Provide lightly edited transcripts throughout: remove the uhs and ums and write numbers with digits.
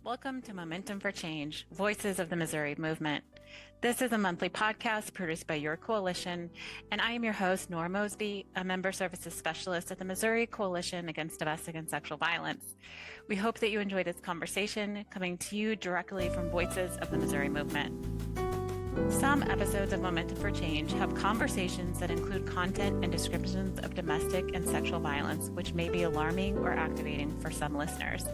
Welcome to Momentum for Change, Voices of the Missouri Movement. This is a monthly podcast produced by your coalition, and I am your host, Nora Mosby, a member services specialist at the Missouri Coalition Against Domestic and Sexual Violence. We hope that you enjoy this conversation coming to you directly from Voices of the Missouri Movement. Some episodes of Momentum for Change have conversations that include content and descriptions of domestic and sexual violence, which may be alarming or activating for some listeners.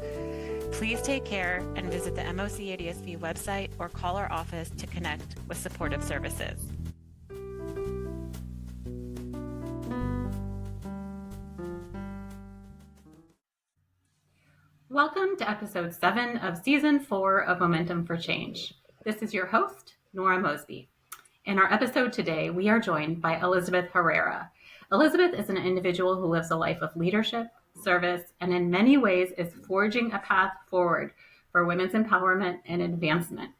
Please take care and visit the MOCADSV website or call our office to connect with supportive services. Welcome to episode 7 of season 4 of Momentum for Change. This is your host, Nora Mosby. In our episode today, we are joined by Elizabeth Herrera. Elizabeth is an individual who lives a life of leadership, service, and in many ways is forging a path forward for women's empowerment and advancement.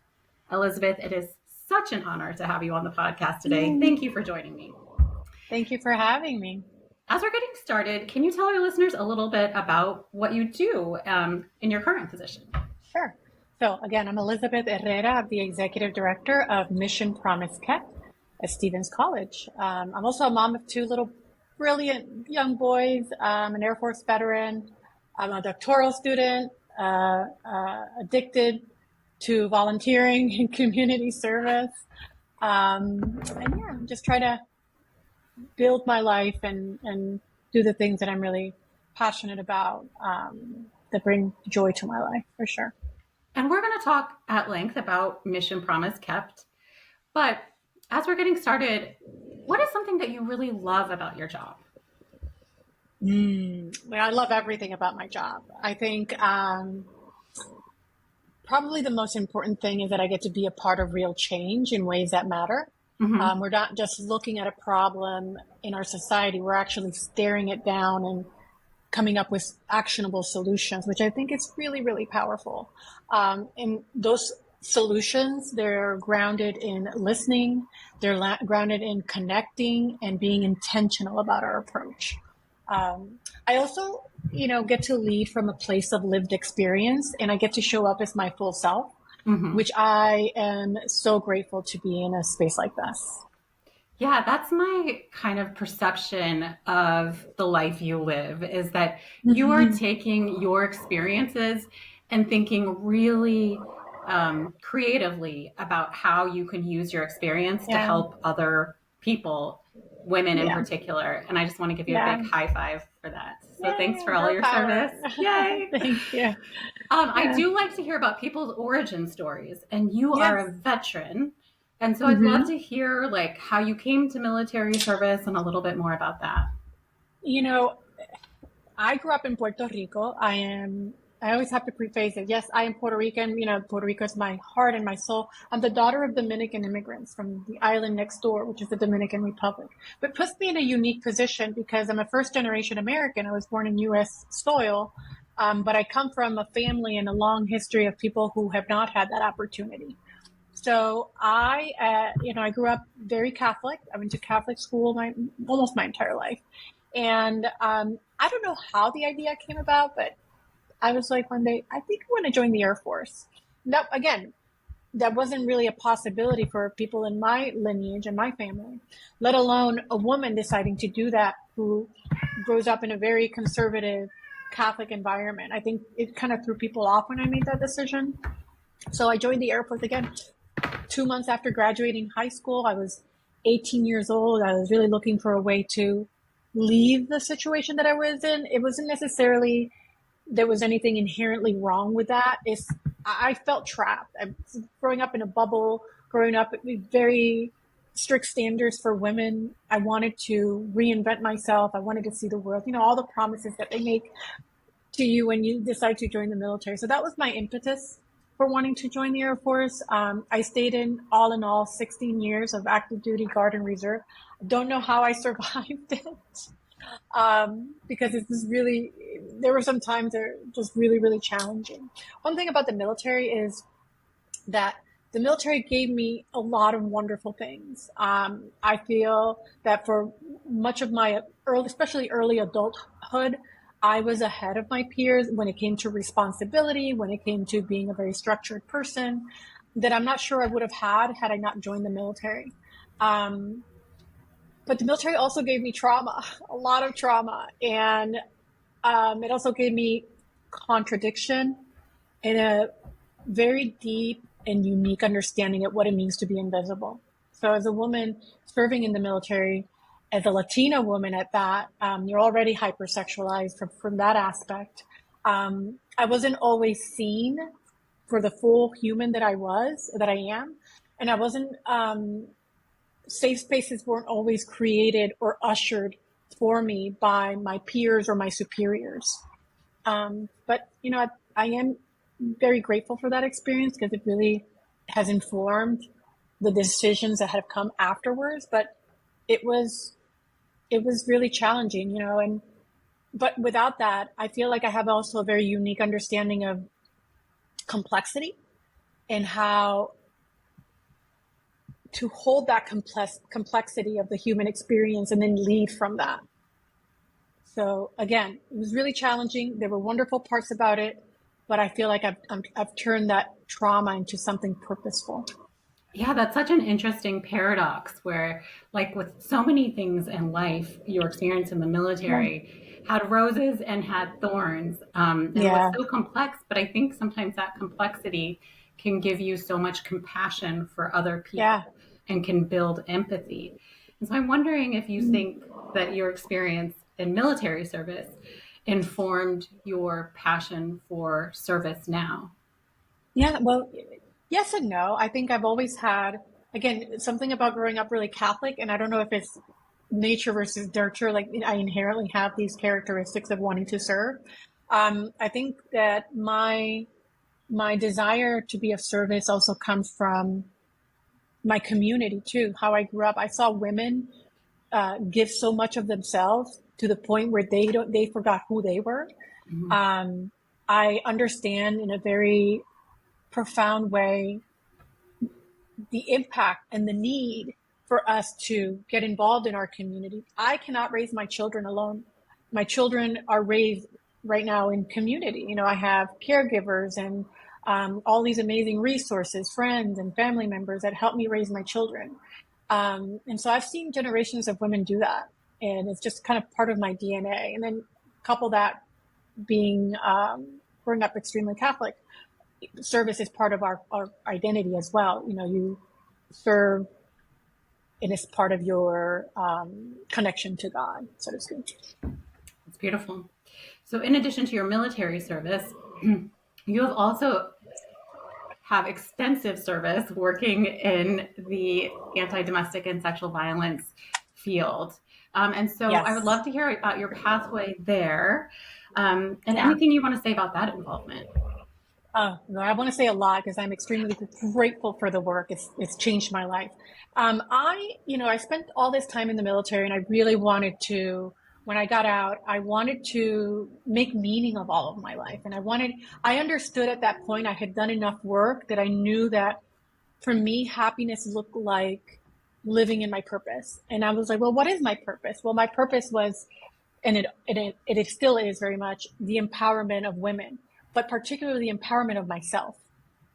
Elizabeth, it is such an honor to have you on the podcast today. Thank you for joining me. Thank you for having me. As we're getting started, can you tell our listeners a little bit about what you do in your current position? Sure. So again, I'm Elizabeth Herrera. I'm the Executive Director of Mission Promise Kept at Stevens College. I'm also a mom of 2 little brilliant young boys. I'm an Air Force veteran. I'm a doctoral student, addicted to volunteering and community service. I'm just trying to build my life and do the things that I'm really passionate about that bring joy to my life, for sure. And we're going to talk at length about Mission Promise Kept. But as we're getting started, what is something that you really love about your job? Well, I love everything about my job. I think probably the most important thing is that I get to be a part of real change in ways that matter. Mm-hmm. We're not just looking at a problem in our society. We're actually staring it down and coming up with actionable solutions, which I think is really, really powerful. And those solutions, they're grounded in listening, they're grounded in connecting and being intentional about our approach. I also, get to lead from a place of lived experience, and I get to show up as my full self, mm-hmm. which I am so grateful to be in a space like this. Yeah, that's my kind of perception of the life you live, is that mm-hmm. you are taking your experiences and thinking really creatively about how you can use your experience to help other people, women in particular. And I just want to give you a big high five for that. So thanks for all your service. Yay. Thank you. I do like to hear about people's origin stories, and you are a veteran. And so I'd love to hear how you came to military service and a little bit more about that. I grew up in Puerto Rico. I always have to preface it. Yes, I am Puerto Rican. Puerto Rico is my heart and my soul. I'm the daughter of Dominican immigrants from the island next door, which is the Dominican Republic. But puts me in a unique position because I'm a first-generation American. I was born in U.S. soil, but I come from a family and a long history of people who have not had that opportunity. So I grew up very Catholic. I went to Catholic school almost my entire life. And I don't know how the idea came about, but I was like one day, I think I want to join the Air Force. That wasn't really a possibility for people in my lineage and my family, let alone a woman deciding to do that who grows up in a very conservative Catholic environment. I think it kind of threw people off when I made that decision. So I joined the Air Force again. 2 months after graduating high school, I was 18 years old. I was really looking for a way to leave the situation that I was in. It wasn't necessarily there was anything inherently wrong with that. I felt trapped. I was growing up in a bubble, growing up with very strict standards for women. I wanted to reinvent myself. I wanted to see the world, all the promises that they make to you when you decide to join the military. So that was my impetus for wanting to join the Air Force. I stayed in all 16 years of active duty, Guard, and Reserve. I don't know how I survived it. Because there were some times that were just really, really challenging. One thing about the military is that the military gave me a lot of wonderful things. I feel that for much of my especially early adulthood, I was ahead of my peers when it came to responsibility, when it came to being a very structured person, that I'm not sure I would have had I not joined the military. But the military also gave me trauma, a lot of trauma. And it also gave me contradiction and a very deep and unique understanding of what it means to be invisible. So as a woman serving in the military, as a Latina woman at that, you're already hypersexualized from that aspect. I wasn't always seen for the full human that I am. And I wasn't, safe spaces weren't always created or ushered for me by my peers or my superiors. But, I am very grateful for that experience because it really has informed the decisions that have come afterwards. But it was really challenging, but without that, I feel like I have also a very unique understanding of complexity and how to hold that complexity of the human experience and then lead from that. So again, it was really challenging. There were wonderful parts about it, but I feel like I've turned that trauma into something purposeful. Yeah, that's such an interesting paradox where, like with so many things in life, your experience in the military had roses and had thorns. And it was so complex, but I think sometimes that complexity can give you so much compassion for other people and can build empathy. And so I'm wondering if you think that your experience in military service informed your passion for service now. Yeah, well, yes and no. I think I've always had, again, something about growing up really Catholic, and I don't know if it's nature versus nurture, like I inherently have these characteristics of wanting to serve. I think that my desire to be of service also comes from my community too, how I grew up. I saw women give so much of themselves to the point where they forgot who they were. Mm-hmm. I understand in a very profound way the impact and the need for us to get involved in our community. I cannot raise my children alone. My children are raised right now in community. I have caregivers and all these amazing resources, friends and family members that help me raise my children. And so I've seen generations of women do that. And it's just kind of part of my DNA. And then couple that being growing up extremely Catholic, service is part of our identity as well. You serve and it's part of your connection to God, so to speak. It's beautiful. So in addition to your military service, you have also have extensive service working in the anti-domestic and sexual violence field. And so I would love to hear about your pathway there and anything you want to say about that involvement. I want to say a lot because I'm extremely grateful for the work. It's changed my life. I spent all this time in the military and I really wanted to, when I got out, I wanted to make meaning of all of my life. And I understood at that point, I had done enough work that I knew that for me, happiness looked like living in my purpose. And I was like, well, what is my purpose? Well, my purpose was, and it still is very much the empowerment of women, but particularly the empowerment of myself.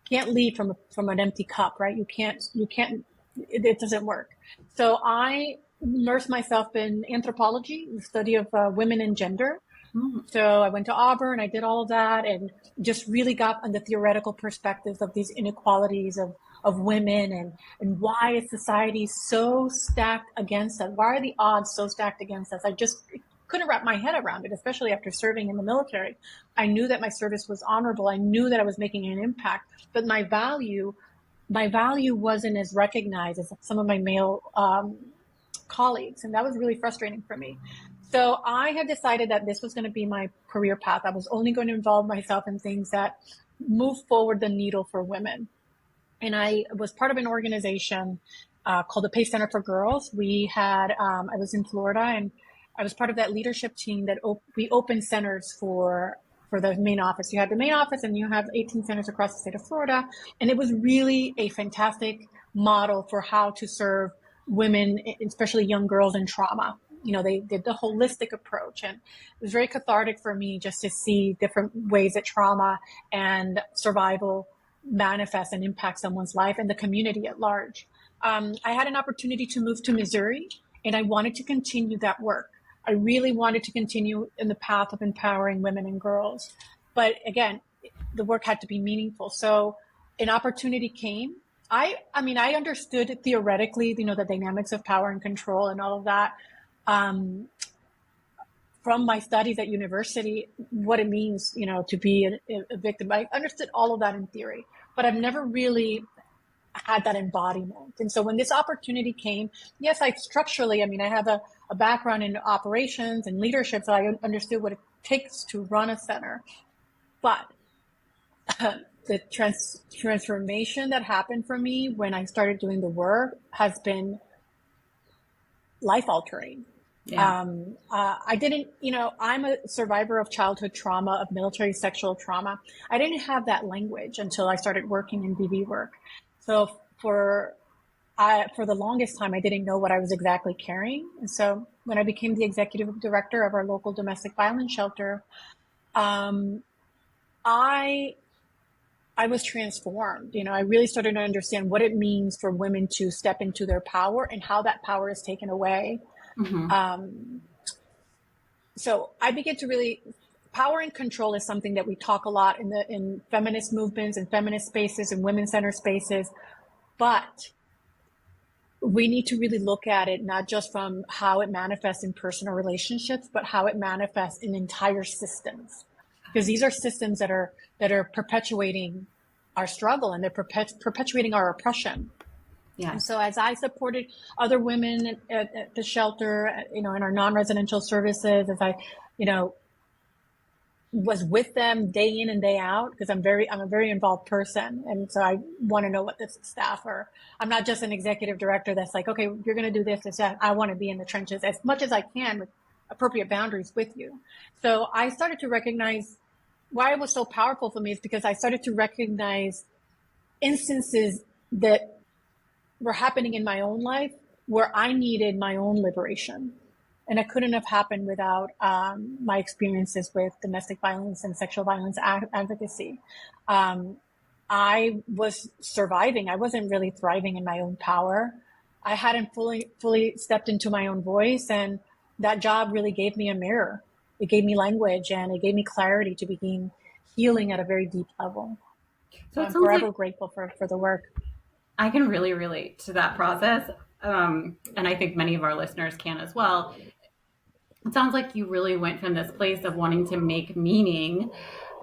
Can't lead from an empty cup, right? You can't, it doesn't work. So I immersed myself in anthropology, the study of women and gender. So I went to Auburn, I did all of that and just really got on the theoretical perspectives of these inequalities of women and why is society so stacked against us? Why are the odds so stacked against us? I just couldn't wrap my head around it, especially after serving in the military. I knew that my service was honorable. I knew that I was making an impact, but my value wasn't as recognized as some of my male colleagues. And that was really frustrating for me. So I had decided that this was going to be my career path. I was only going to involve myself in things that move forward the needle for women. And I was part of an organization called the Pace Center for Girls. We had, I was in Florida and I was part of that leadership team that we opened centers for the main office. You had the main office and you have 18 centers across the state of Florida. And it was really a fantastic model for how to serve women, especially young girls in trauma. they did the holistic approach, and it was very cathartic for me just to see different ways that trauma and survival manifest and impact someone's life and the community at large. I had an opportunity to move to Missouri, and I wanted to continue that work. I really wanted to continue in the path of empowering women and girls. But again, the work had to be meaningful. So an opportunity came. I understood theoretically, the dynamics of power and control and all of that from my studies at university, what it means, to be a victim. I understood all of that in theory, but I've never really had that embodiment. And so when this opportunity came, yes, I have a background in operations and leadership, so I understood what it takes to run a center. But the transformation that happened for me when I started doing the work has been life altering. Yeah. I'm a survivor of childhood trauma, of military sexual trauma. I didn't have that language until I started working in BB work. So for the longest time, I didn't know what I was exactly carrying. And so when I became the executive director of our local domestic violence shelter, I was transformed. I really started to understand what it means for women to step into their power and how that power is taken away. Mm-hmm. So I began to really, power and control is something that we talk a lot in feminist movements and feminist spaces and women-centered spaces, but we need to really look at it not just from how it manifests in personal relationships, but how it manifests in entire systems. Because these are systems that are perpetuating our struggle, and they're perpetuating our oppression. Yeah. And so as I supported other women at the shelter, in our non-residential services, as I, was with them day in and day out, because I'm a very involved person. And so I want to know what the staff are. I'm not just an executive director that's like, okay, you're going to do this, that. I want to be in the trenches as much as I can with appropriate boundaries with you. So I started to recognize why it was so powerful for me is because I started to recognize instances that were happening in my own life where I needed my own liberation. And it couldn't have happened without my experiences with domestic violence and sexual violence advocacy. I was surviving. I wasn't really thriving in my own power. I hadn't fully stepped into my own voice. And that job really gave me a mirror. It gave me language, and it gave me clarity to begin healing at a very deep level. So I'm forever grateful for the work. I can really relate to that process. And I think many of our listeners can as well. It sounds like you really went from this place of wanting to make meaning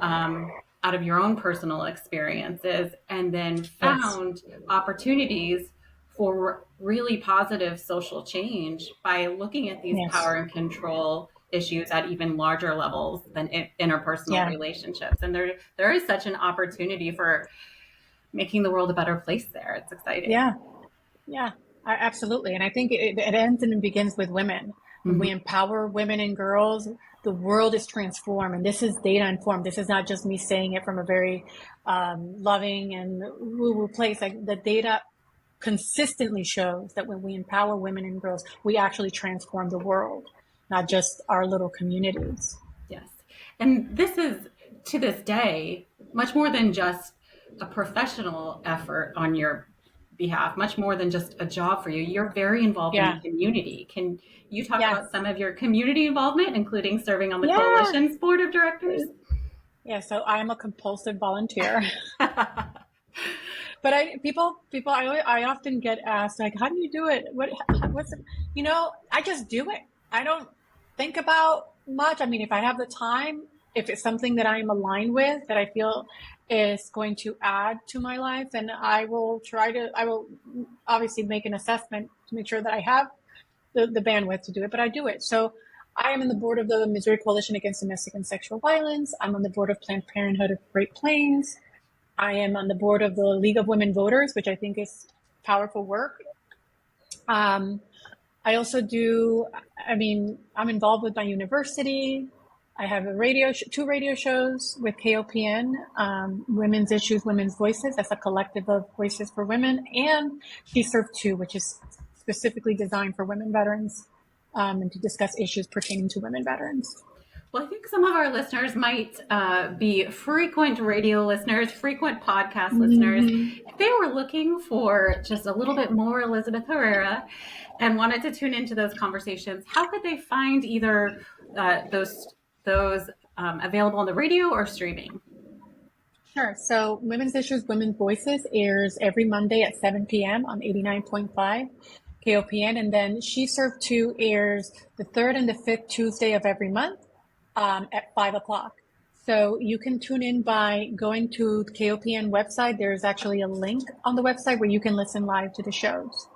out of your own personal experiences, and then found opportunities for really positive social change by looking at these power and control issues at even larger levels than interpersonal relationships. And there is such an opportunity for making the world a better place there. It's exciting. Yeah, absolutely. And I think it ends and begins with women. When we empower women and girls, the world is transformed. And this is data informed. This is not just me saying it from a very loving and woo-woo place. Like, the data consistently shows that when we empower women and girls, we actually transform the world, not just our little communities. Yes. And this is, to this day, much more than just a professional effort on your behalf, much more than just a job for you. You're very involved in the community. Can you talk about some of your community involvement, including serving on the coalition's board of directors? Yeah, so I'm a compulsive volunteer. But I often get asked, like, how do you do it? What's it? I just do it. I don't think about much. I mean, if I have the time, if it's something that I'm aligned with, that I feel is going to add to my life, then I will obviously make an assessment to make sure that I have the bandwidth to do it, but I do it. So I am on the board of the Missouri Coalition Against Domestic and Sexual Violence. I'm on the board of Planned Parenthood of Great Plains. I am on the board of the League of Women Voters, which I think is powerful work. I also I'm involved with my university. I have two radio shows with KOPN, Women's Issues, Women's Voices. That's a collective of voices for women. And She Served Too, which is specifically designed for women veterans and to discuss issues pertaining to women veterans. Well, I think some of our listeners might be frequent radio listeners, frequent podcast listeners. If they were looking for just a little bit more Elizabeth Herrera and wanted to tune into those conversations, how could they find either those available on the radio or streaming? Sure. So Women's Issues, Women's Voices airs every Monday at 7 p.m. on 89.5 KOPN. And then She Served 2 airs the third and the fifth Tuesday of every month at 5 o'clock. So you can tune in by going to the KOPN website. There's actually a link on the website where you can listen live to the shows.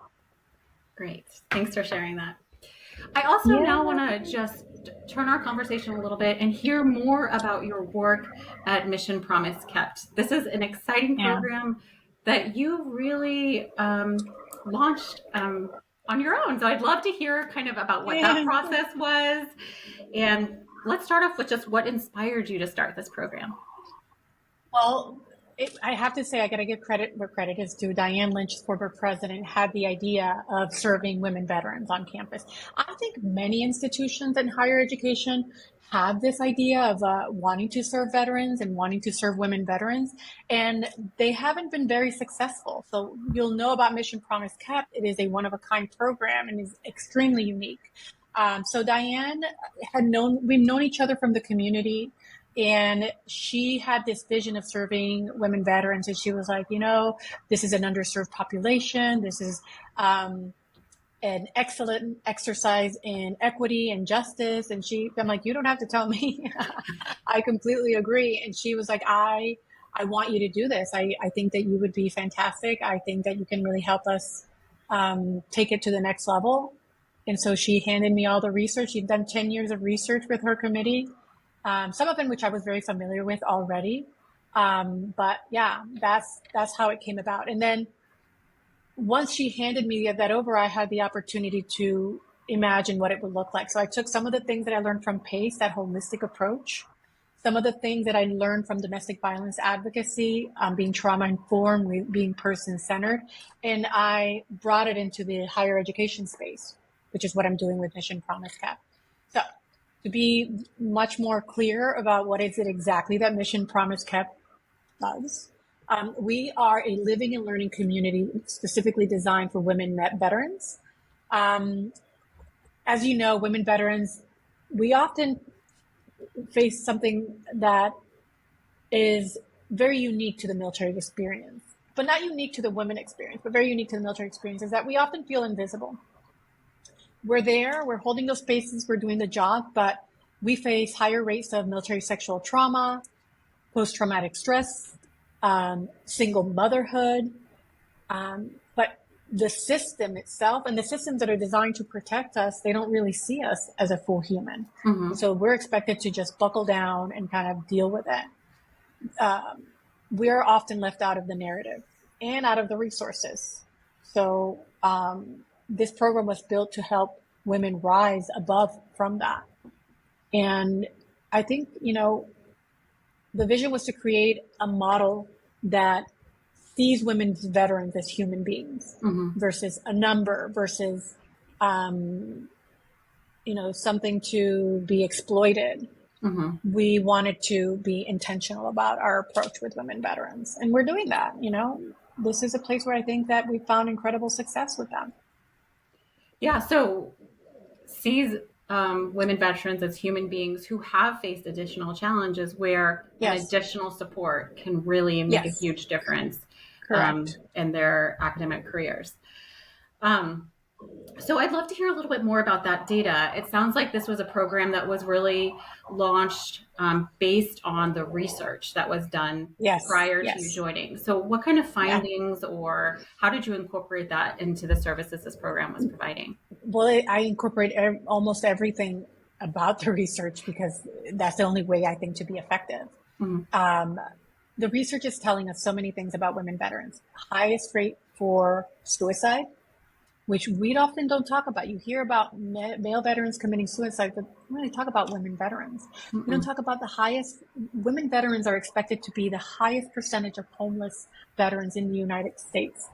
Great. Thanks for sharing that. I also now want to just turn our conversation a little bit and hear more about your work at Mission Promise Kept. This is an exciting program that you really launched on your own. So I'd love to hear kind of about what that process was. And let's start off with just what inspired you to start this program. Well, I have to say, I got to give credit where credit is due. Diane Lynch, former president, had the idea of serving women veterans on campus. I think many institutions in higher education have this idea of wanting to serve veterans and wanting to serve women veterans, and they haven't been very successful. So you'll know about Mission Promise Kept. It is a one-of-a-kind program and is extremely unique. So Diane we've known each other from the community. And she had this vision of serving women veterans. And she was like, this is an underserved population. This is an excellent exercise in equity and justice. And I'm like, you don't have to tell me. I completely agree. And she was like, I want you to do this. I think that you would be fantastic. I think that you can really help us take it to the next level. And so she handed me all the research. She'd done 10 years of research with her committee. Some of them which I was very familiar with already. But yeah, that's how it came about. And then once she handed me that over, I had the opportunity to imagine what it would look like. So I took some of the things that I learned from PACE, that holistic approach, some of the things that I learned from domestic violence advocacy, being trauma-informed, being person-centered, and I brought it into the higher education space, which is what I'm doing with Mission Promise Kept. So to be much more clear about what is it exactly that Mission Promise Kept does, we are a living and learning community specifically designed for women veterans. As you know, women veterans, we often face something that is very unique to the military experience, but not unique to the women experience, but very unique to the military experience, is that we often feel invisible. We're there, we're holding those spaces, we're doing the job, but we face higher rates of military sexual trauma, post-traumatic stress, single motherhood. But the system itself and the systems that are designed to protect us, they don't really see us as a full human. Mm-hmm. So we're expected to just buckle down and kind of deal with it. We're often left out of the narrative and out of the resources. So, this program was built to help women rise above from that. And I think, the vision was to create a model that sees women's veterans as human beings versus a number versus, something to be exploited. Mm-hmm. We wanted to be intentional about our approach with women veterans. And we're doing that, This is a place where I think that we found incredible success with them. Yeah, so sees women veterans as human beings who have faced additional challenges where additional support can really make a huge difference in their academic careers. So I'd love to hear a little bit more about that data. It sounds like this was a program that was really launched based on the research that was done prior to you joining. So what kind of findings or how did you incorporate that into the services this program was providing? Well, I incorporate almost everything about the research because that's the only way I think to be effective. Mm-hmm. The research is telling us so many things about women veterans. Highest rate for suicide, which we often don't talk about. You hear about male veterans committing suicide, but we really talk about women veterans. Mm-mm. We don't talk about the highest. Women veterans are expected to be the highest percentage of homeless veterans in the United States.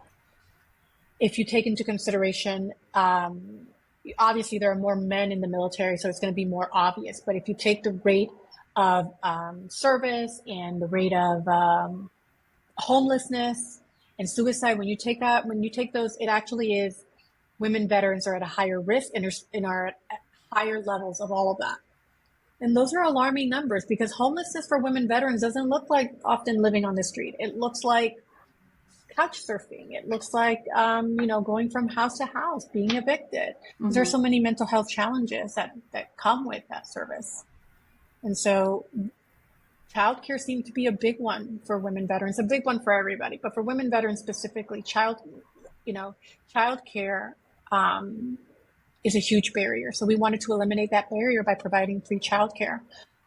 If you take into consideration, obviously there are more men in the military, so it's going to be more obvious. But if you take the rate of service and the rate of homelessness and suicide, when you take those, it actually is women veterans are at a higher risk and are at higher levels of all of that. And those are alarming numbers, because homelessness for women veterans doesn't look like often living on the street. It looks like couch surfing. It looks like, going from house to house, being evicted. Mm-hmm. There are so many mental health challenges that come with that service. And so childcare seemed to be a big one for women veterans, a big one for everybody, but for women veterans specifically, childcare is a huge barrier. So we wanted to eliminate that barrier by providing free childcare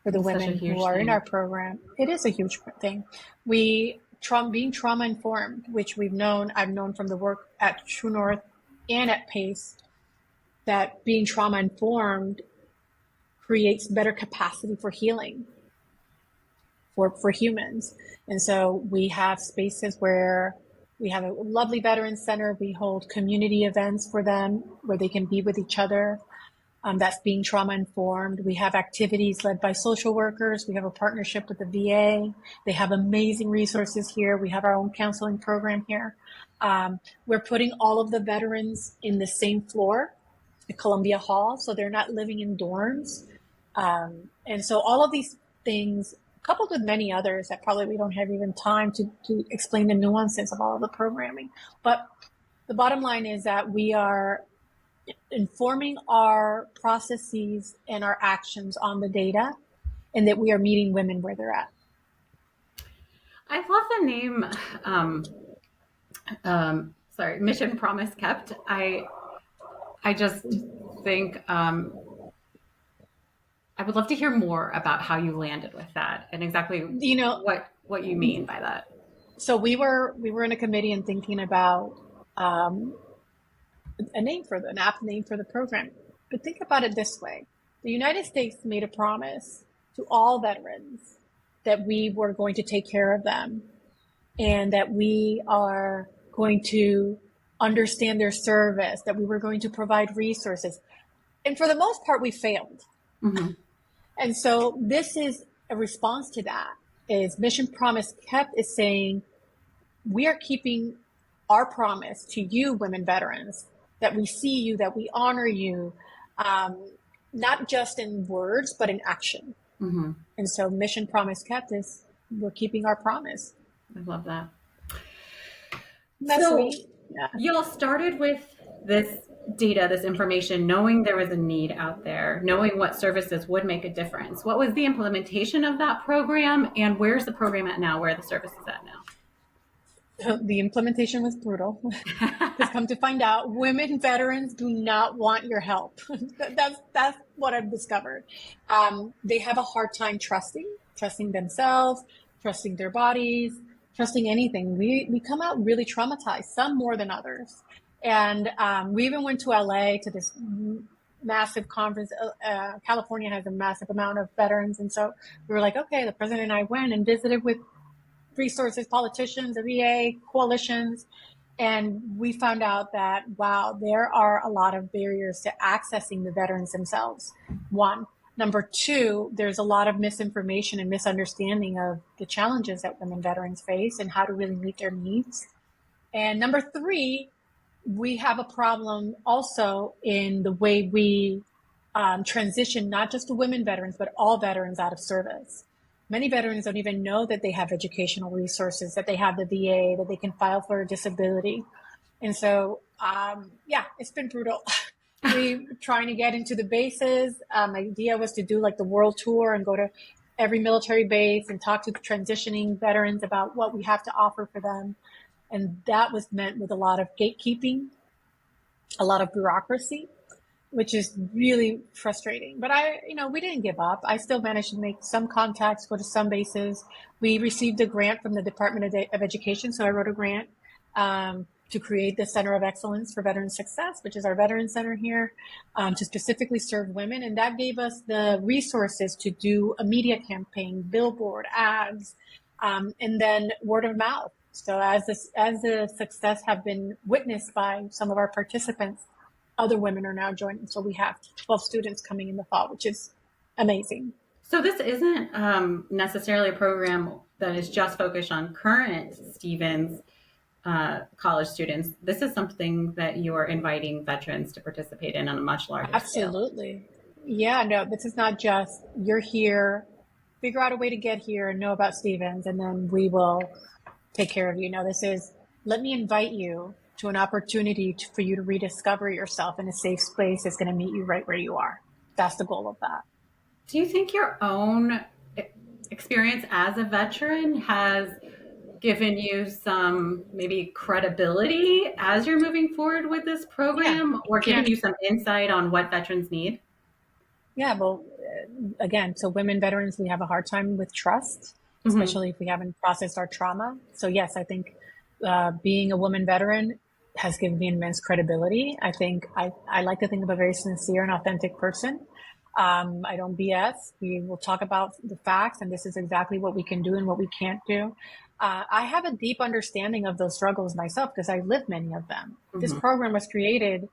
for the women who are in our program. It is a huge thing. Being trauma informed, which I've known from the work at True North and at PACE, that being trauma informed creates better capacity for healing for humans. And so we have spaces where we have a lovely veterans center. We hold community events for them where they can be with each other. That's being trauma informed. We have activities led by social workers. We have a partnership with the VA. They have amazing resources here. We have our own counseling program here. We're putting all of the veterans in the same floor at Columbia Hall, so they're not living in dorms. And so all of these things, coupled with many others that probably we don't have even time to explain the nuances of all of the programming. But the bottom line is that we are informing our processes and our actions on the data, and that we are meeting women where they're at. I love the name, Mission Promise Kept. I just think I would love to hear more about how you landed with that and exactly what you mean by that. So we were in a committee and thinking about an apt name for the program. But think about it this way. The United States made a promise to all veterans that we were going to take care of them and that we are going to understand their service, that we were going to provide resources. And for the most part, we failed. Mm-hmm. And so this is a response to that. Is Mission Promise Kept is saying, we are keeping our promise to you, women veterans, that we see you, that we honor you, not just in words, but in action. Mm-hmm. And so Mission Promise Kept is, we're keeping our promise. I love that. That's so sweet. Yeah. Y'all started with this data, this information, knowing there was a need out there, knowing what services would make a difference. What was the implementation of that program, and where's the program at now? Where are the services at now? The implementation was brutal. Just come to find out, women veterans do not want your help. That's what I've discovered. They have a hard time trusting themselves, trusting their bodies, trusting anything. We come out really traumatized, some more than others. And we even went to LA to this massive conference. California has a massive amount of veterans. And so we were like, okay, the president and I went and visited with resources, politicians, the VA, coalitions. And we found out that, wow, there are a lot of barriers to accessing the veterans themselves. One. Number two, there's a lot of misinformation and misunderstanding of the challenges that women veterans face and how to really meet their needs. And number three, we have a problem also in the way we transition not just to women veterans, but all veterans out of service. Many veterans don't even know that they have educational resources, that they have the VA, that they can file for a disability. And so, it's been brutal. We trying to get into the bases. My idea was to do like the world tour and go to every military base and talk to the transitioning veterans about what we have to offer for them. And that was met with a lot of gatekeeping, a lot of bureaucracy, which is really frustrating. But we didn't give up. I still managed to make some contacts, go to some bases. We received a grant from the Department of Education. So I wrote a grant to create the Center of Excellence for Veteran Success, which is our Veteran Center here, to specifically serve women. And that gave us the resources to do a media campaign, billboard, ads, and then word of mouth. So as the success have been witnessed by some of our participants, other women are now joining. So we have 12 students coming in the fall, which is amazing. So this isn't necessarily a program that is just focused on current Stevens college students. This is something that you are inviting veterans to participate in on a much larger scale. Absolutely. Yeah, no, this is not just you're here, figure out a way to get here and know about Stevens, and then we will take care of you. No, this is, let me invite you to an opportunity for you to rediscover yourself in a safe space that's going to meet you right where you are. That's the goal of that. Do you think your own experience as a veteran has given you some maybe credibility as you're moving forward with this program, or given you some insight on what veterans need? Yeah, well, again, so women veterans, we have a hard time with trust, especially if we haven't processed our trauma. So yes, I think being a woman veteran has given me immense credibility. I think I like to think of a very sincere and authentic person. I don't BS. We will talk about the facts, and this is exactly what we can do and what we can't do. I have a deep understanding of those struggles myself because I've lived many of them. This program was created.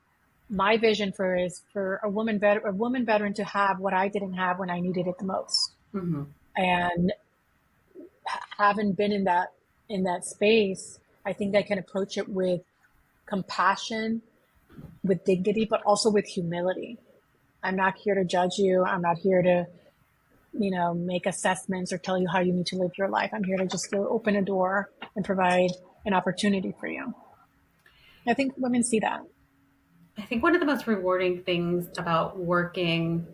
My vision is for a woman veteran to have what I didn't have when I needed it the most. And having been in that space, I think I can approach it with compassion, with dignity, but also with humility. I'm not here to judge you. I'm not here to, make assessments or tell you how you need to live your life. I'm here to just open a door and provide an opportunity for you. I think women see that. I think one of the most rewarding things about working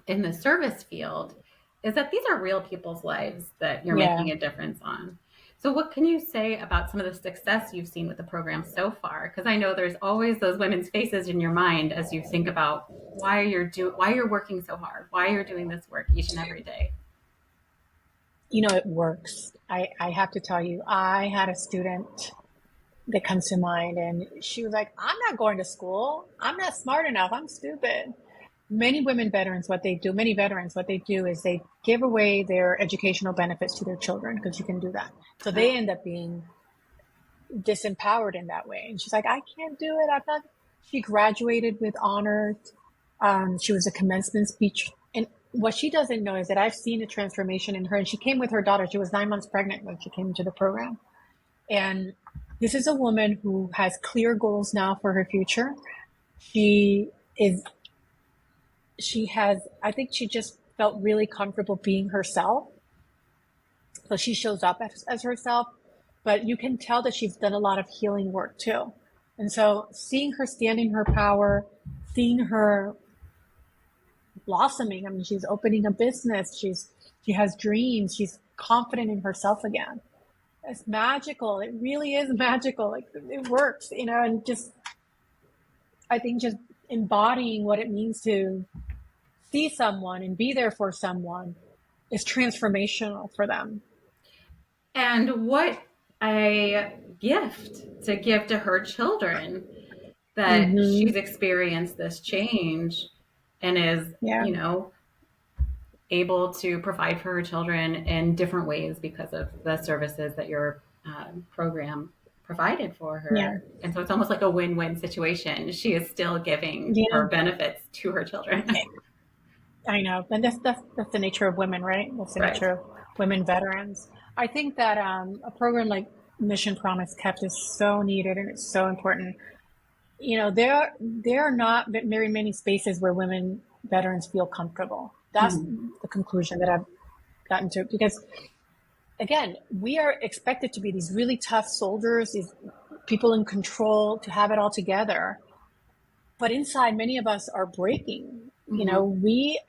in the service field is that these are real people's lives that you're making a difference on. So what can you say about some of the success you've seen with the program so far? Because I know there's always those women's faces in your mind as you think about why you're working so hard, why you're doing this work each and every day. It works. I have to tell you, I had a student that comes to mind, and she was like, I'm not going to school. I'm not smart enough. I'm stupid. Many veterans, what they do is they give away their educational benefits to their children, because you can do that. So they end up being disempowered in that way. And she's like, I can't do it. She graduated with honors. She was a commencement speech. And what she doesn't know is that I've seen a transformation in her. And she came with her daughter. She was 9 months pregnant when she came into the program. And this is a woman who has clear goals now for her future. I think she just felt really comfortable being herself. So she shows up as herself, but you can tell that she's done a lot of healing work too. And so seeing her stand in her power, seeing her blossoming, she's opening a business. She has dreams. She's confident in herself again. It's magical. It really is magical. It works, and I think just embodying what it means to see someone and be there for someone is transformational for them. And what a gift to give to her children that she's experienced this change and is, able to provide for her children in different ways because of the services that your program provided for her. Yeah. And so it's almost like a win-win situation. She is still giving her benefits to her children. I know. And that's the nature of women, right? That's the nature of women veterans. I think that a program like Mission Promise Kept is so needed, and it's so important. There are not very many spaces where women veterans feel comfortable. That's the conclusion that I've gotten to, because again, we are expected to be these really tough soldiers, these people in control, to have it all together. But inside, many of us are breaking. We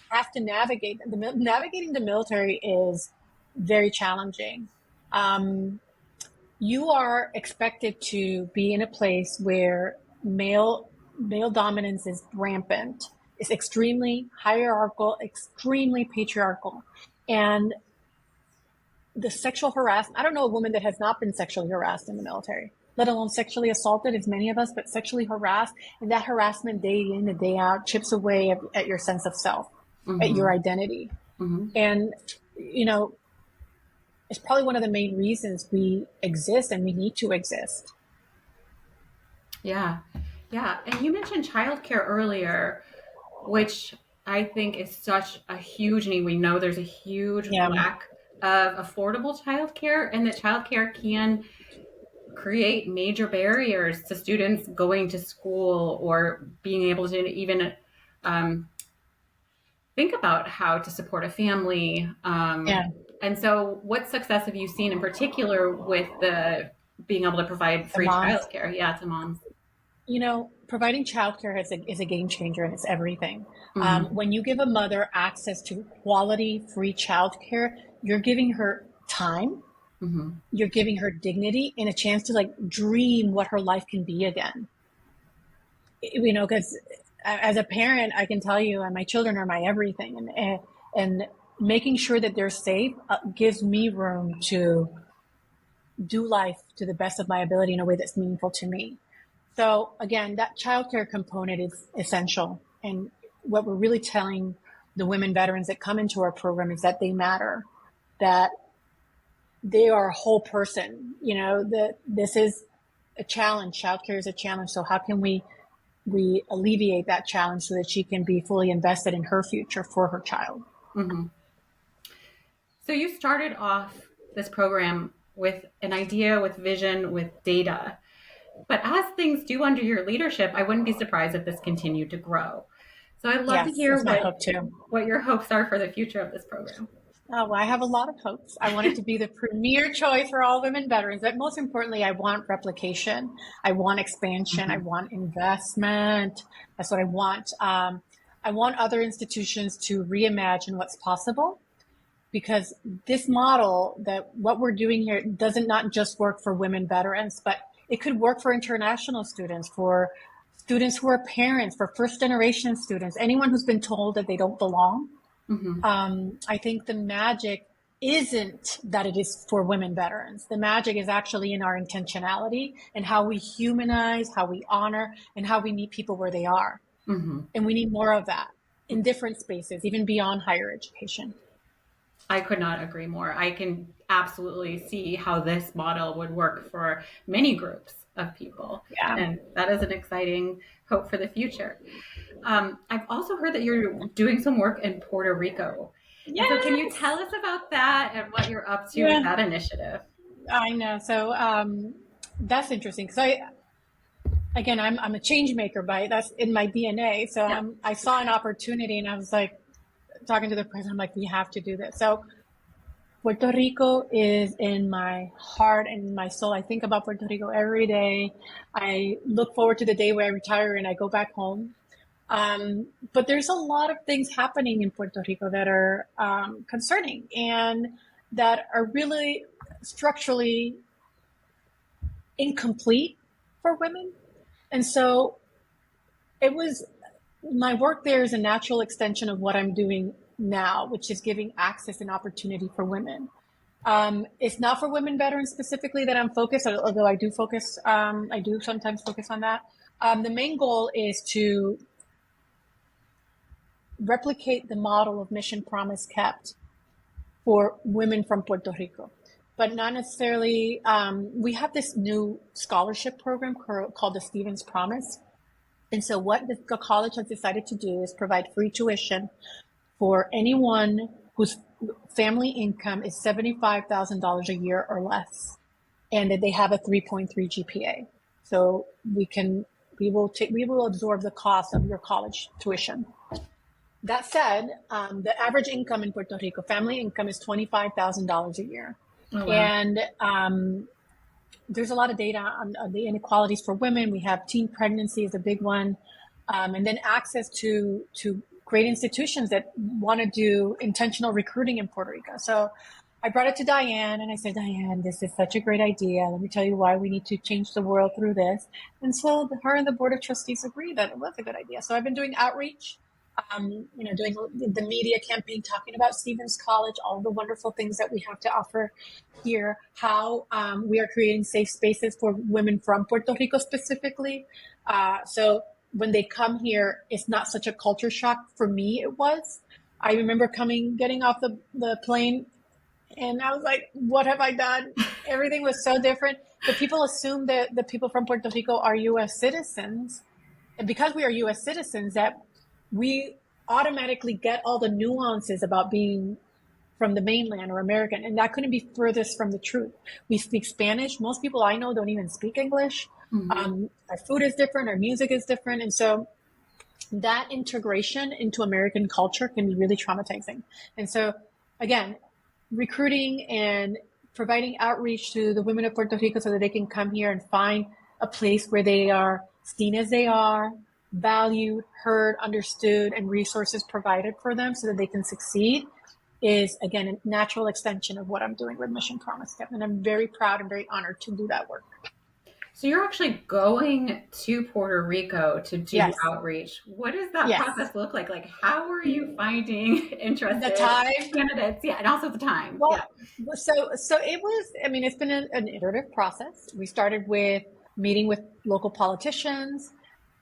have to navigate. Navigating the military is very challenging. You are expected to be in a place where male dominance is rampant. It's extremely hierarchical, extremely patriarchal. And the sexual harassment, I don't know a woman that has not been sexually harassed in the military, let alone sexually assaulted, as many of us, but sexually harassed. And that harassment day in and day out chips away at your sense of self, at your identity. And, it's probably one of the main reasons we exist and we need to exist. Yeah. Yeah. And you mentioned childcare earlier, which I think is such a huge need. We know there's a huge lack of affordable childcare, and that childcare can create major barriers to students going to school or being able to even think about how to support a family. And so what success have you seen in particular with the being able to provide free childcare? Yeah, to moms. You know, providing childcare is a game changer, and it's everything. When you give a mother access to quality free childcare, you're giving her time, you're giving her dignity, and a chance to like dream what her life can be again. You know, because as a parent, I can tell you, my children are my everything, and making sure that they're safe gives me room to do life to the best of my ability in a way that's meaningful to me. So again, that childcare component is essential. And what we're really telling the women veterans that come into our program is that they matter, that they are a whole person. You know, that this is a challenge. Childcare is a challenge. So how can we alleviate that challenge so that she can be fully invested in her future for her child? So you started off this program with an idea, with vision, with data. But as things do under your leadership, I wouldn't be surprised if this continued to grow. So I'd love to hear what your hopes are for the future of this program. Oh, well, I have a lot of hopes. I want it to be the premier choice for all women veterans. But most importantly, I want replication. I want expansion. I want investment. That's what I want. I want other institutions to reimagine what's possible, because this model, that what we're doing here, doesn't not just work for women veterans, but it could work for international students, for students who are parents, for first generation students, anyone who's been told that they don't belong. I think the magic isn't that it is for women veterans. The magic is actually in our intentionality and how we humanize, how we honor, and how we meet people where they are. And we need more of that in different spaces, even beyond higher education. I could not agree more. I can absolutely see how this model would work for many groups of people. And that is an exciting hope for the future. I've also heard that you're doing some work in Puerto Rico. So can you tell us about that and what you're up to with that initiative? I know. So that's interesting, because I'm a change maker, that's in my DNA. So I saw an opportunity, and I was like, talking to the president, I'm like, we have to do this. So Puerto Rico is in my heart and in my soul. I think about Puerto Rico every day. I look forward to the day where I retire and I go back home. But there's a lot of things happening in Puerto Rico that are concerning and that are really structurally incomplete for women. And so my work there is a natural extension of what I'm doing now, which is giving access and opportunity for women. It's not for women veterans specifically that I'm focused, although I do sometimes focus on that. The main goal is to replicate the model of mission promise kept for women from Puerto Rico, but not necessarily. We have this new scholarship program called the Stevens Promise. And so what the college has decided to do is provide free tuition for anyone whose family income is $75,000 a year or less, and that they have a 3.3 GPA. So we will absorb the cost of your college tuition. That said, the average income in Puerto Rico, family income, is $25,000 a year. Oh, wow. And there's a lot of data on the inequalities for women. We have teen pregnancy is a big one. And then access to great institutions that want to do intentional recruiting in Puerto Rico. So I brought it to Diane and I said, Diane, this is such a great idea. Let me tell you why we need to change the world through this. And so her and the board of trustees agreed that it was a good idea. So I've been doing outreach, doing the media campaign, talking about Stevens College, all the wonderful things that we have to offer here, how we are creating safe spaces for women from Puerto Rico specifically. So when they come here, it's not such a culture shock. For me, it was. I remember getting off the plane, and I was like, what have I done? Everything was so different. But people assume that the people from Puerto Rico are U.S. citizens. And because we are US citizens, that we automatically get all the nuances about being from the mainland or American, and that couldn't be furthest from the truth. We speak Spanish. Most people I know don't even speak English. Our food is different, our music is different, and so that integration into American culture can be really traumatizing. And so, again, recruiting and providing outreach to the women of Puerto Rico so that they can come here and find a place where they are seen as they are, valued, heard, understood, and resources provided for them so that they can succeed is, again, a natural extension of what I'm doing with Mission Promise Kept. And I'm very proud and very honored to do that work. So you're actually going to Puerto Rico to do outreach. What does that process look like? Like, how are you finding interested candidates? Yeah, and also the time. Well, so it was, I mean, it's been an iterative process. We started with meeting with local politicians.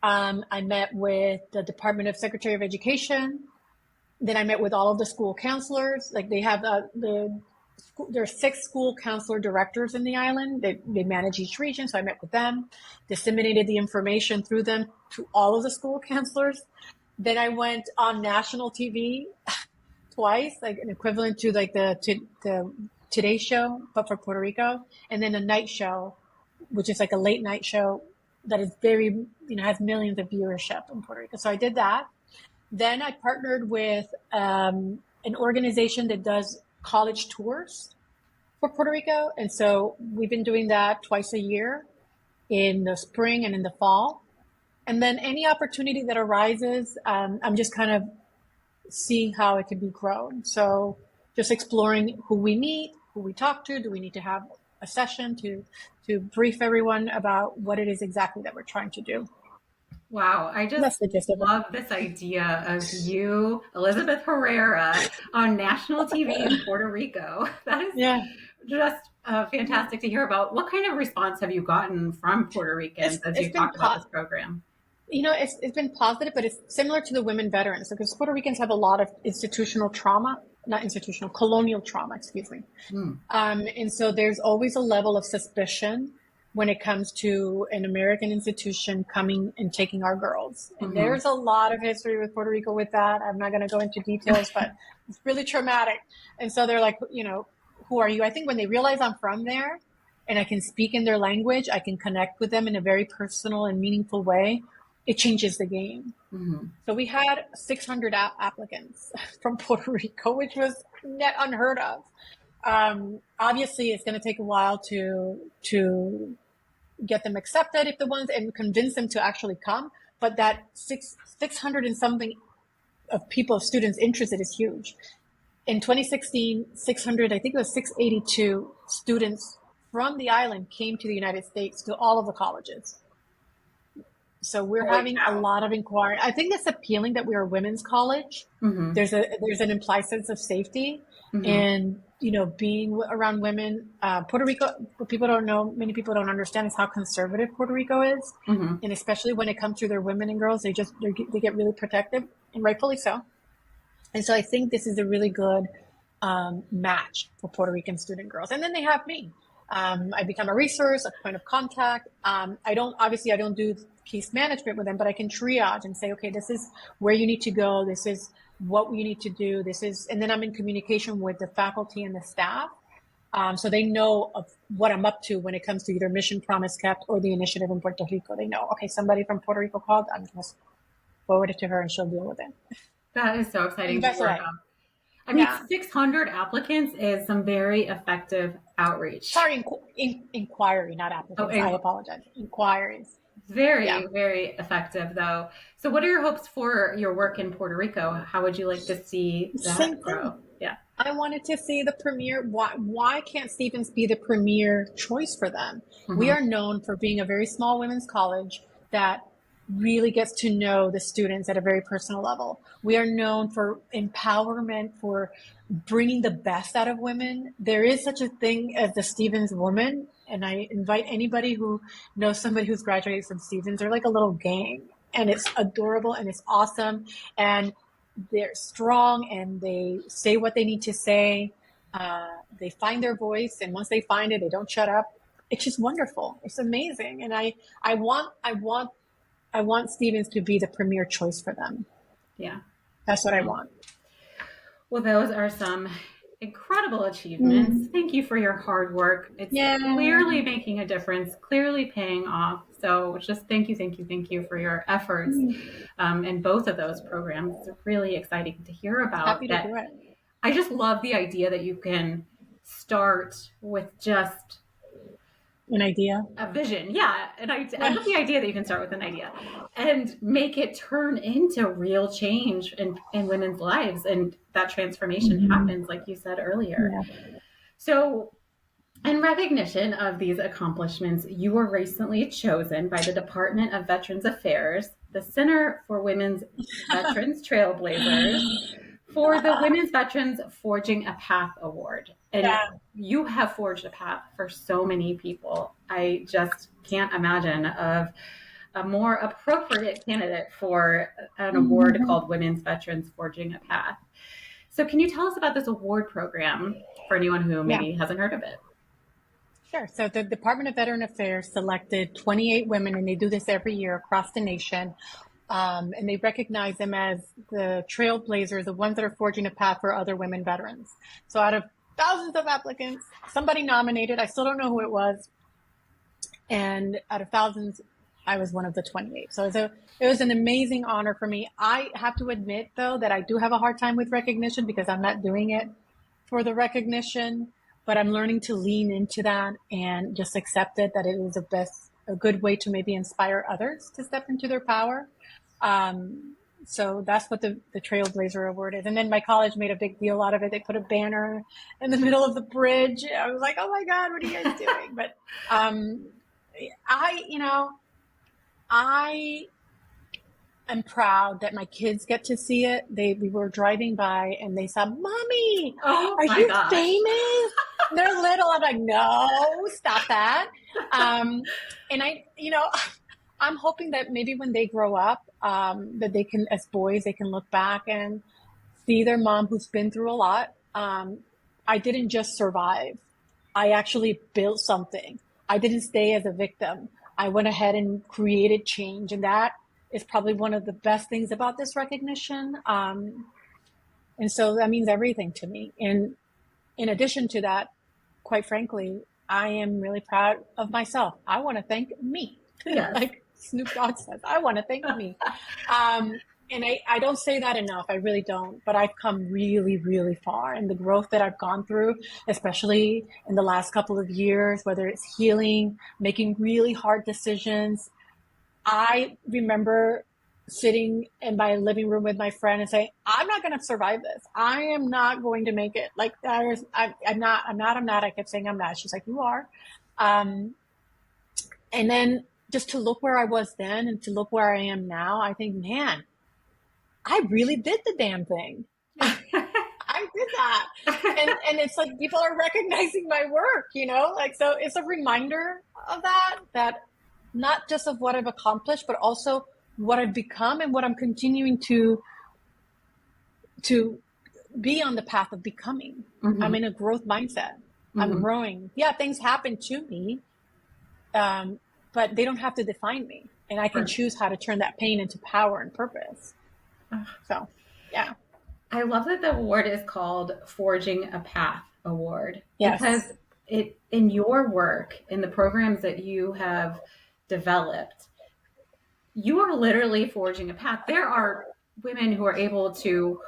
I met with the Department of Secretary of Education. Then I met with all of the school counselors. Like, they have there are 6 school counselor directors in the island. They manage each region. So I met with them, disseminated the information through them to all of the school counselors. Then I went on national TV twice, like an equivalent to like the Today Show, but for Puerto Rico. And then a night show, which is like a late night show that is very, has millions of viewership in Puerto Rico. So I did that. Then I partnered with an organization that does college tours for Puerto Rico. And so we've been doing that twice a year in the spring and in the fall. And then any opportunity that arises, I'm just kind of seeing how it can be grown. So just exploring who we meet, who we talk to. Do we need to have a session to brief everyone about what it is exactly that we're trying to do? Wow, I just love this idea of you, Elizabeth Herrera, on national TV in Puerto Rico. That is just fantastic to hear about. What kind of response have you gotten from Puerto Ricans as you talked about this program? It's been positive, but it's similar to the women veterans, because Puerto Ricans have a lot of colonial trauma, excuse me. And so there's always a level of suspicion when it comes to an American institution coming and taking our girls. And there's a lot of history with Puerto Rico with that. I'm not going to go into details, but it's really traumatic. And so they're like, who are you? I think when they realize I'm from there and I can speak in their language, I can connect with them in a very personal and meaningful way, it changes the game. So we had 600 applicants from Puerto Rico, which was unheard of. Obviously, it's going to take a while to get them accepted and convince them to actually come. But that 600 and something of students interested is huge. In 2016, 600, I think it was 682 students from the island came to the United States to all of the colleges. So we're having a lot of inquiry. I think it's appealing that we are a women's college. There's an implied sense of safety and, being around women. Puerto Rico, what people don't know, many people don't understand, is how conservative Puerto Rico is. And especially when it comes to their women and girls, they get really protective, and rightfully so. And so I think this is a really good match for Puerto Rican student girls. And then they have me. I become a resource, a point of contact. I don't do case management with them, but I can triage and say, okay, this is where you need to go. This is what you need to do. And then I'm in communication with the faculty and the staff. So they know of what I'm up to when it comes to either Mission Promise Kept or the initiative in Puerto Rico. They know, okay, somebody from Puerto Rico called, I'm just forward it to her and she'll deal with it. That is so exciting to work on. I mean, 600 applicants is some very effective outreach. Sorry, inquiry, not applicants. I apologize. Inquiries. Very effective, though. So what are your hopes for your work in Puerto Rico? How would you like to see that grow? Yeah. I wanted to see the premier. Why can't Stevens be the premier choice for them? We are known for being a very small women's college that really gets to know the students at a very personal level. We are known for empowerment, for bringing the best out of women. There is such a thing as the Stevens woman. And I invite anybody who knows somebody who's graduated from Stevens. They're like a little gang, and it's adorable and it's awesome. And they're strong and they say what they need to say. They find their voice. And once they find it, they don't shut up. It's just wonderful. It's amazing. And I want I want Stevens to be the premier choice for them. Yeah. That's what I want. Well, those are some incredible achievements. Thank you for your hard work. It's clearly making a difference, clearly paying off. So just thank you for your efforts in both of those programs. It's really exciting to hear about. Happy to do it. I just love the idea that you can start with just an idea, a vision. Yeah. And I love the idea that you can start with an idea and make it turn into real change in women's lives. And that transformation happens, like you said earlier. Yeah. So in recognition of these accomplishments, you were recently chosen by the Department of Veterans Affairs, the Center for Women's Veterans Trailblazers, for the Women's Veterans Forging a Path Award. And you have forged a path for so many people. I just can't imagine of a more appropriate candidate for an award called Women's Veterans Forging a Path. So can you tell us about this award program for anyone who maybe hasn't heard of it? Sure. So the Department of Veteran Affairs selected 28 women, and they do this every year across the nation. And they recognize them as the trailblazers, the ones that are forging a path for other women veterans. So out of thousands of applicants, somebody nominated. I still don't know who it was. And out of thousands, I was one of the 28. So it was an amazing honor for me. I have to admit, though, that I do have a hard time with recognition because I'm not doing it for the recognition, but I'm learning to lean into that and just accept it, that it is a good way to maybe inspire others to step into their power. So that's what the Trailblazer Award is. And then my college made a big deal out of it. They put a banner in the middle of the bridge. I was like, oh my God, what are you guys doing? But I am proud that my kids get to see it. We were driving by and they said, Mommy, are you famous? They're little. I'm like, no, stop that. And I'm hoping that maybe when they grow up, that they can, as boys, they can look back and see their mom who's been through a lot. I didn't just survive. I actually built something. I didn't stay as a victim. I went ahead and created change. And that is probably one of the best things about this recognition. And so that means everything to me. And in addition to that, quite frankly, I am really proud of myself. I want to thank me. Yes. Like Snoop Dogg says, I want to thank me. And I don't say that enough. I really don't. But I've come really, really far. And the growth that I've gone through, especially in the last couple of years, whether it's healing, making really hard decisions. I remember sitting in my living room with my friend and saying, I'm not going to survive this. I am not going to make it. Like, I'm not. I kept saying I'm not. She's like, you are. And then just to look where I was then and to look where I am now, I think, man, I really did the damn thing. I did that. And it's like people are recognizing my work, like, so it's a reminder of that not just of what I've accomplished, but also what I've become and what I'm continuing to be on the path of becoming. Mm-hmm. I'm in a growth mindset. Mm-hmm. I'm growing. Yeah, things happen to me, but they don't have to define me. And I can choose how to turn that pain into power and purpose. So, yeah. I love that the award is called Forging a Path Award. Yes. Because in your work, in the programs that you have developed, you are literally forging a path. There are women who are able to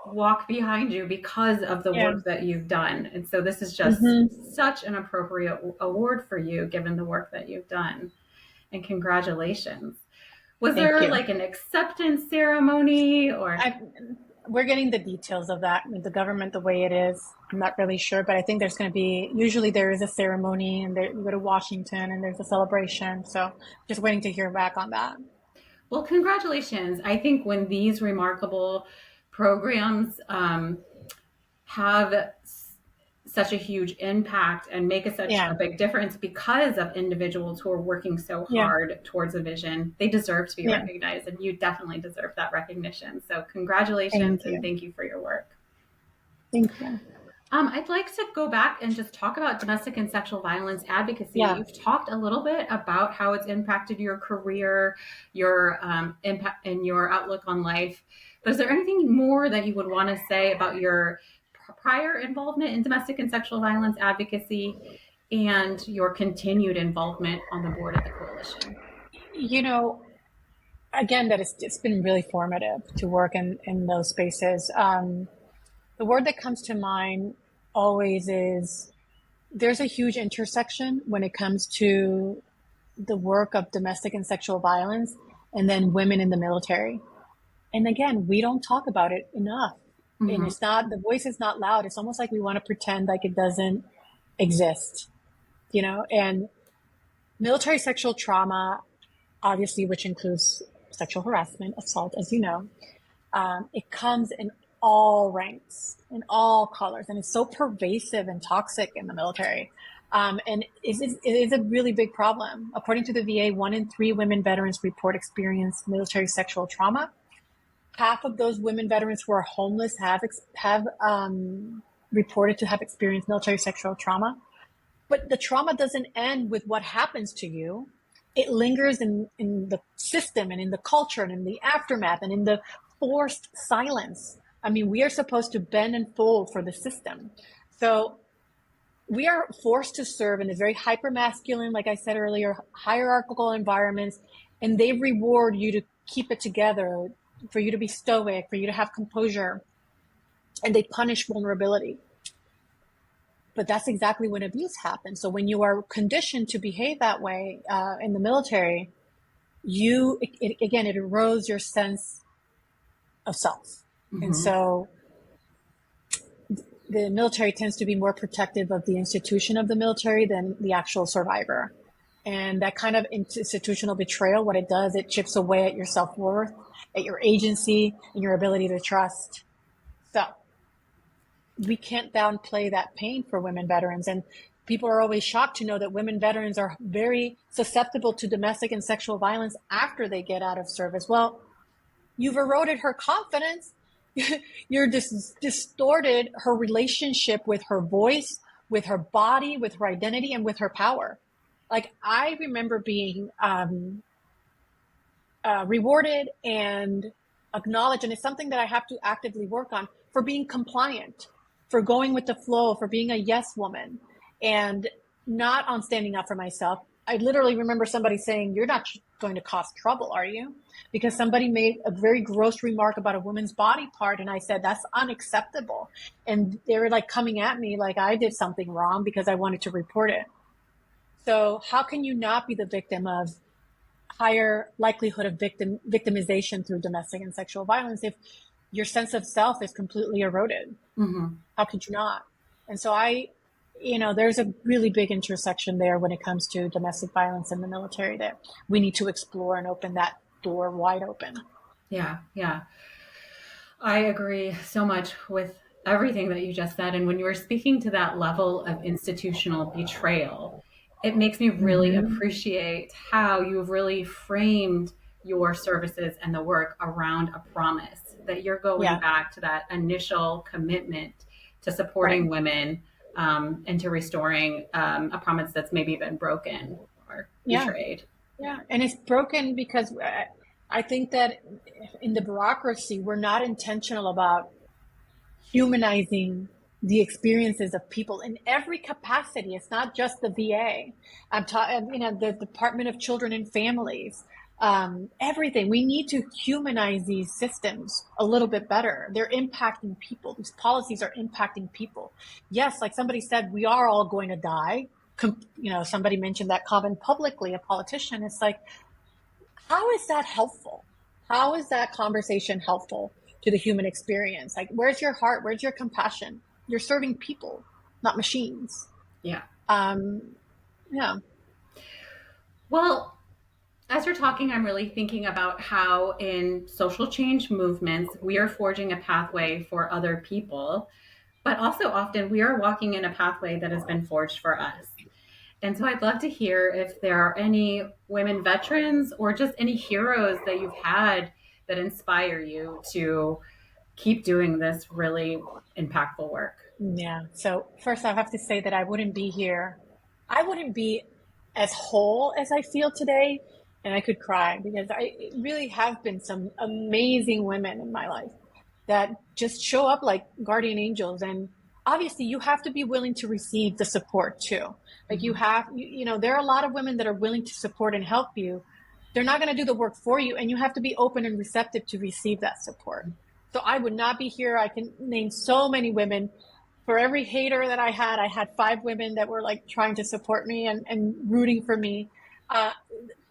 walk behind you because of the work that you've done. And so this is just such an appropriate award for you, given the work that you've done. And congratulations. Was there like an acceptance ceremony or? We're getting the details of that with the government, the way it is. I'm not really sure, but I think there's going to be, usually there is a ceremony and you go to Washington and there's a celebration. So just waiting to hear back on that. Well, congratulations. I think when these remarkable programs have such a impact impact and make such a big difference because of individuals who are working so hard towards a vision, they deserve to be recognized, and you definitely deserve that recognition. So congratulations and thank you for your work. Thank you. I'd like to go back and just talk about domestic and sexual violence advocacy. Yeah. You've talked a little bit about how it's impacted your career, your impact, and your outlook on life. But is there anything more that you would want to say about your prior involvement in domestic and sexual violence advocacy and your continued involvement on the board of the coalition? Again, that it's been really formative to work in those spaces. The word that comes to mind always is there's a huge intersection when it comes to the work of domestic and sexual violence and then women in the military. And again, we don't talk about it enough. Mm-hmm. And the voice is not loud. It's almost like we want to pretend like it doesn't exist, and military sexual trauma, obviously, which includes sexual harassment, assault, as you know, it comes in all ranks, in all colors, and it's so pervasive and toxic in the military. And it is a really big problem. According to the VA, 1 in 3 women veterans report experience military sexual trauma. Half of those women veterans who are homeless have reported to have experienced military sexual trauma. But the trauma doesn't end with what happens to you. It lingers in the system and in the culture and in the aftermath and in the forced silence. I mean, we are supposed to bend and fold for the system. So we are forced to serve in a very hyper-masculine, like I said earlier, hierarchical environments, and they reward you to keep it together, for you to be stoic, for you to have composure, and they punish vulnerability. But that's exactly when abuse happens. So when you are conditioned to behave that way in the military, it erodes your sense of self. Mm-hmm. And so the military tends to be more protective of the institution of the military than the actual survivor. And that kind of institutional betrayal, what it does, it chips away at your self-worth, at your agency, and your ability to trust. So we can't downplay that pain for women veterans. And people are always shocked to know that women veterans are very susceptible to domestic and sexual violence after they get out of service. Well, you've eroded her confidence. You're distorted her relationship with her voice, with her body, with her identity, and with her power. Like, I remember being rewarded and acknowledged, and it's something that I have to actively work on, for being compliant, for going with the flow, for being a yes woman, and not on standing up for myself. I literally remember somebody saying, "You're not going to cause trouble, are you?" Because somebody made a very gross remark about a woman's body part, and I said, "That's unacceptable." And they were like coming at me like I did something wrong because I wanted to report it. So how can you not be the victim of higher likelihood of victimization through domestic and sexual violence if your sense of self is completely eroded? Mm-hmm. How could you not? And so there's a really big intersection there when it comes to domestic violence in the military that we need to explore and open that door wide open. Yeah. I agree so much with everything that you just said. And when you were speaking to that level of institutional betrayal, it makes me really appreciate how you've really framed your services and the work around a promise, that you're going back to that initial commitment to supporting women and to restoring a promise that's maybe been broken or betrayed. Yeah, and it's broken because I think that in the bureaucracy, we're not intentional about humanizing the experiences of people in every capacity. It's not just the VA. I'm talking, the Department of Children and Families, everything. We need to humanize these systems a little bit better. They're impacting people. These policies are impacting people. Yes, like somebody said, we are all going to die. Somebody mentioned that comment publicly, a politician. It's like, how is that helpful? How is that conversation helpful to the human experience? Like, where's your heart? Where's your compassion? You're serving people, not machines. Yeah. Well, as you're talking, I'm really thinking about how in social change movements, we are forging a pathway for other people, but also often we are walking in a pathway that has been forged for us. And so I'd love to hear if there are any women veterans or just any heroes that you've had that inspire you to keep doing this really impactful work. Yeah. So first, I have to say that I wouldn't be here. I wouldn't be as whole as I feel today. And I could cry because I really have been some amazing women in my life that just show up like guardian angels. And obviously, you have to be willing to receive the support too. Like Mm-hmm. there are a lot of women that are willing to support and help you. They're not going to do the work for you, and you have to be open and receptive to receive that support. So I would not be here. I can name so many women. For every hater that I had 5 women that were like trying to support me and rooting for me. Uh,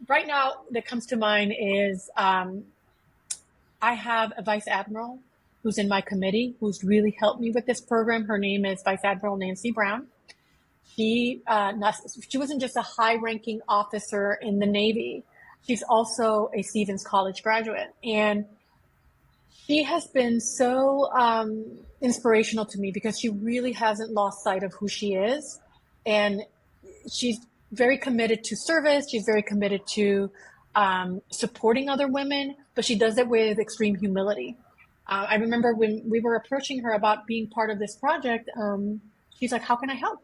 right now, that comes to mind is I have a vice admiral who's in my committee who's really helped me with this program. Her name is Vice Admiral Nancy Brown. She wasn't just a high-ranking officer in the Navy. She's also a Stevens College graduate, and she has been so inspirational to me because she really hasn't lost sight of who she is. And she's very committed to service. She's very committed to supporting other women, but she does it with extreme humility. I remember when we were approaching her about being part of this project, she's like, how can I help?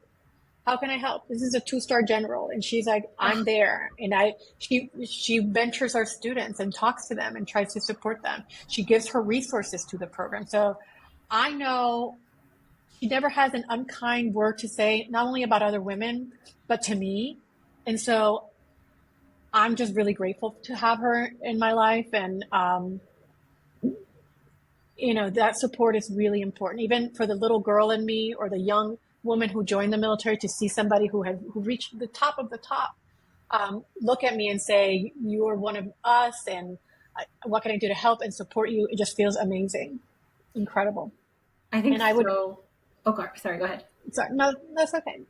How can I help? This is a 2-star general. And she's like, I'm there. And she mentors our students and talks to them and tries to support them. She gives her resources to the program. So I know she never has an unkind word to say, not only about other women, but to me. And so I'm just really grateful to have her in my life. And, that support is really important, even for the little girl in me or the young woman who joined the military, to see somebody who reached the top of the top, look at me and say, you are one of us, and what can I do to help and support you? It just feels amazing. Incredible. I think and I would, okay, sorry, go ahead. Sorry, no, that's okay.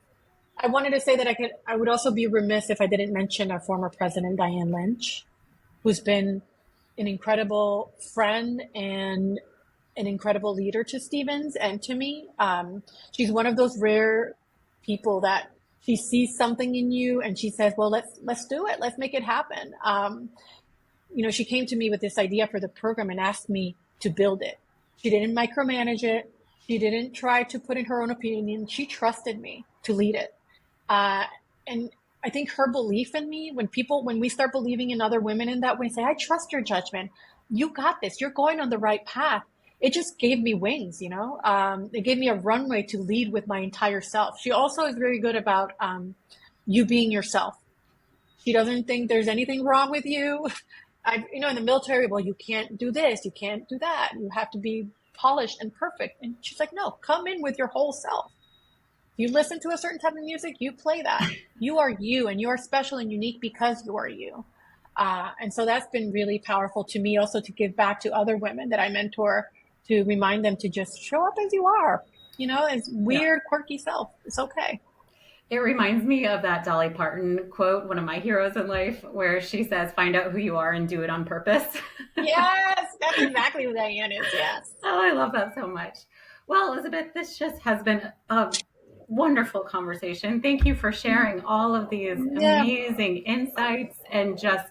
I wanted to say that I would also be remiss if I didn't mention our former president, Diane Lynch, who's been an incredible friend and an incredible leader to Stevens and to me. She's one of those rare people that she sees something in you and she says, well, let's do it. Let's make it happen. She came to me with this idea for the program and asked me to build it. She didn't micromanage it. She didn't try to put in her own opinion. She trusted me to lead it. And I think her belief in me, when we start believing in other women in that way, say, I trust your judgment. You got this. You're going on the right path. It just gave me wings, it gave me a runway to lead with my entire self. She also is very good about you being yourself. She doesn't think there's anything wrong with you. In the military, well, you can't do this, you can't do that. You have to be polished and perfect. And she's like, no, come in with your whole self. You listen to a certain type of music, you play that. You are you, and you are special and unique because you are you. And so that's been really powerful to me, also to give back to other women that I mentor, to remind them to just show up as you are, as weird, quirky self. It's okay. It reminds me of that Dolly Parton quote, one of my heroes in life, where she says, find out who you are and do it on purpose. Yes, that's exactly who Diane is. Yes. Oh, I love that so much. Well, Elizabeth, this just has been a wonderful conversation. Thank you for sharing all of these amazing insights and just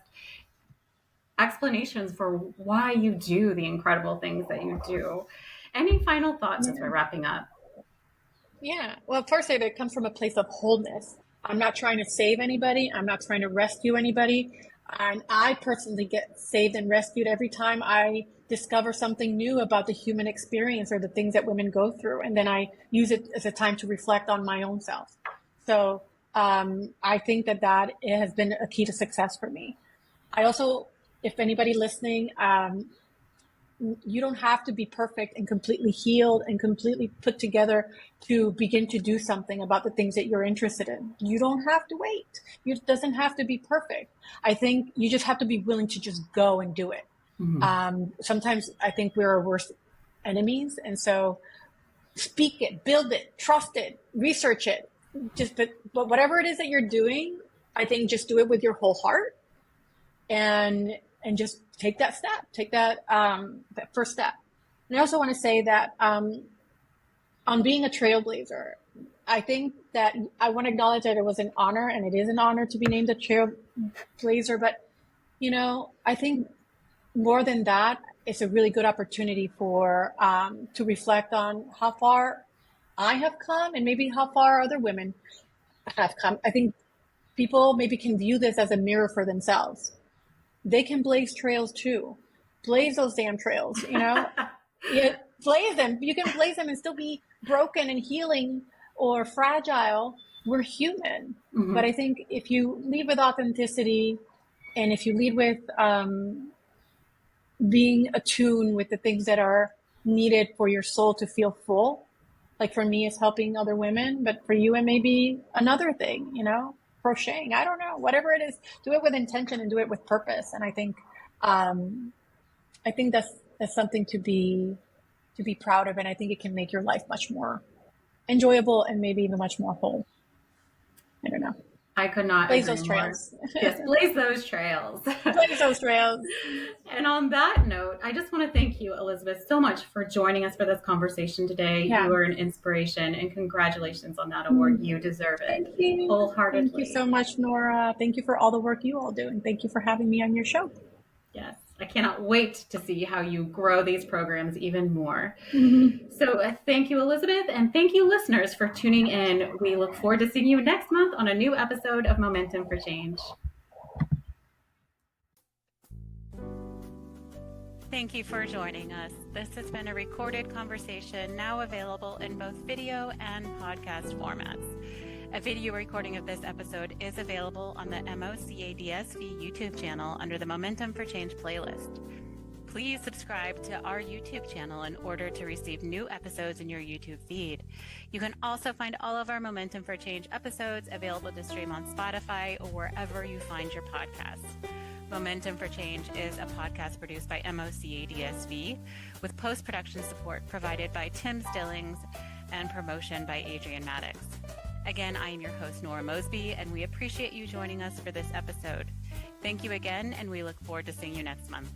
explanations for why you do the incredible things that you do. Any final thoughts as we're wrapping up? Yeah. Well, first, it comes from a place of wholeness. I'm not trying to save anybody. I'm not trying to rescue anybody. And I personally get saved and rescued every time I discover something new about the human experience or the things that women go through. And then I use it as a time to reflect on my own self. So I think that has been a key to success for me. I also, if anybody listening, you don't have to be perfect and completely healed and completely put together to begin to do something about the things that you're interested in. You don't have to wait. It doesn't have to be perfect. I think you just have to be willing to just go and do it. Mm-hmm. Sometimes I think we're our worst enemies. And so speak it, build it, trust it, research it. But whatever it is that you're doing, I think just do it with your whole heart and just take that step, take that first step. And I also want to say that on being a trailblazer, I think that I want to acknowledge that it was an honor, and it is an honor to be named a trailblazer. But, I think more than that, it's a really good opportunity to reflect on how far I have come and maybe how far other women have come. I think people maybe can view this as a mirror for themselves. They can blaze trails too. Blaze those damn trails, you know? Blaze them. You can blaze them and still be broken and healing or fragile. We're human. Mm-hmm. But I think if you lead with authenticity and if you lead with being attuned with the things that are needed for your soul to feel full, like for me, it's helping other women, but for you, it may be another thing, you know, crocheting. I don't know, whatever it is, do it with intention and do it with purpose. And I think that's something to be proud of. And I think it can make your life much more enjoyable and maybe even much more whole. I don't know. I could not blaze those trails. Yes, blaze those trails. Blaze those trails. And on that note, I just want to thank you, Elizabeth, so much for joining us for this conversation today. Yeah. You are an inspiration, and congratulations on that award. You deserve it. Thank you. Wholeheartedly. Thank you so much, Nora. Thank you for all the work you all do, and thank you for having me on your show. Yes. I cannot wait to see how you grow these programs even more. Mm-hmm. So thank you, Elizabeth, and thank you, listeners, for tuning in. We look forward to seeing you next month on a new episode of Momentum for Change. Thank you for joining us. This has been a recorded conversation now available in both video and podcast formats. A video recording of this episode is available on the MOCADSV YouTube channel under the Momentum for Change playlist. Please subscribe to our YouTube channel in order to receive new episodes in your YouTube feed. You can also find all of our Momentum for Change episodes available to stream on Spotify or wherever you find your podcasts. Momentum for Change is a podcast produced by MOCADSV with post-production support provided by Tim Stillings and promotion by Adrian Maddox. Again, I am your host, Nora Mosby, and we appreciate you joining us for this episode. Thank you again, and we look forward to seeing you next month.